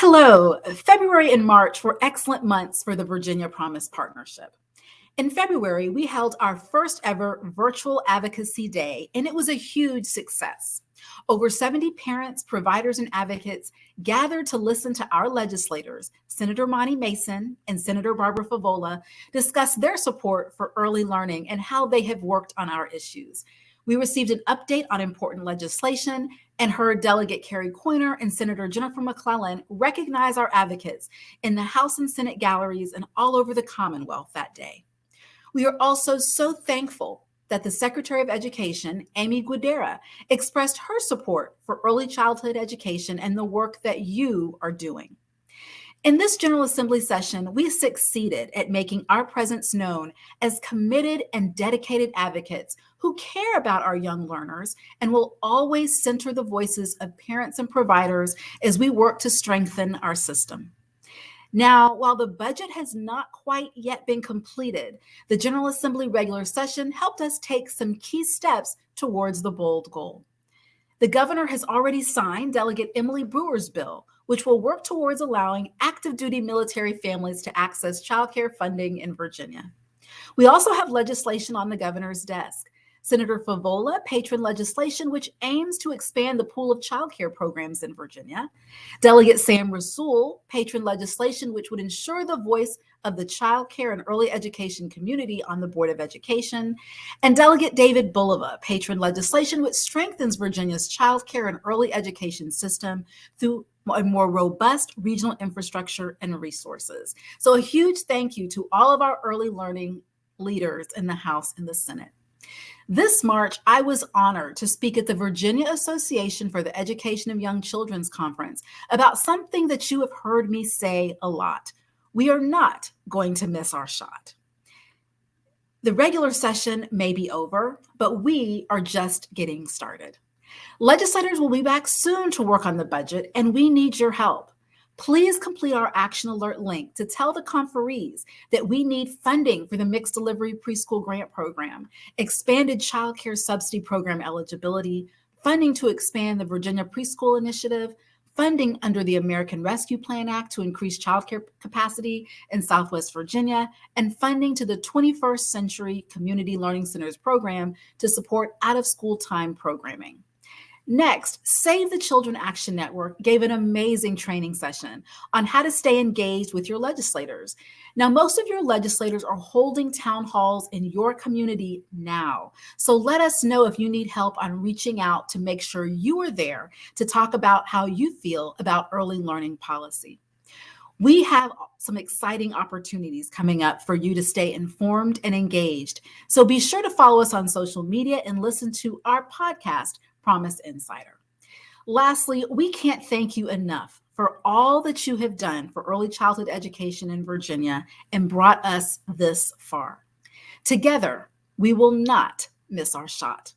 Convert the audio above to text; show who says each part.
Speaker 1: Hello. February and March were excellent months for the Virginia Promise Partnership. In February, we held our first ever virtual advocacy day, and it was a huge success. Over 70 parents, providers, and advocates gathered to listen to our legislators, Senator Monty Mason and Senator Barbara Favola, discuss their support for early learning and how they have worked on our issues. We received an update on important legislation and heard Delegate Carrie Coyner and Senator Jennifer McClellan recognize our advocates in the House and Senate galleries and all over the Commonwealth that day. We are also so thankful that the Secretary of Education, Amy Guidera, expressed her support for early childhood education and the work that you are doing. In this General Assembly session, we succeeded at making our presence known as committed and dedicated advocates who care about our young learners and will always center the voices of parents and providers as we work to strengthen our system. Now, while the budget has not quite yet been completed, the General Assembly regular session helped us take some key steps towards the bold goal. The governor has already signed Delegate Emily Brewer's bill, which will work towards allowing active duty military families to access childcare funding in Virginia. We also have legislation on the governor's desk. Senator Favola patroned legislation which aims to expand the pool of childcare programs in Virginia. Delegate Sam Rasool patroned legislation which would ensure the voice of the childcare and early education community on the Board of Education. And Delegate David Bulova patroned legislation which strengthens Virginia's childcare and early education system through a more robust regional infrastructure and resources. So a huge thank you to all of our early learning leaders in the House and the Senate. This March, I was honored to speak at the Virginia Association for the Education of Young Children's Conference about something that you have heard me say a lot. We are not going to miss our shot. The regular session may be over, but we are just getting started. Legislators will be back soon to work on the budget, and we need your help. Please complete our action alert link to tell the conferees that we need funding for the mixed delivery preschool grant program, expanded child care subsidy program eligibility, funding to expand the Virginia Preschool Initiative, funding under the American Rescue Plan Act to increase child care capacity in Southwest Virginia, and funding to the 21st Century Community Learning Centers program to support out-of-school time programming. Next, Save the Children Action Network gave an amazing training session on how to stay engaged with your legislators. Now, most of your legislators are holding town halls in your community now. So let us know if you need help on reaching out to make sure you are there to talk about how you feel about early learning policy. We have some exciting opportunities coming up for you to stay informed and engaged. So be sure to follow us on social media and listen to our podcast, Promise Insider. Lastly, we can't thank you enough for all that you have done for early childhood education in Virginia and brought us this far. Together, we will not miss our shot.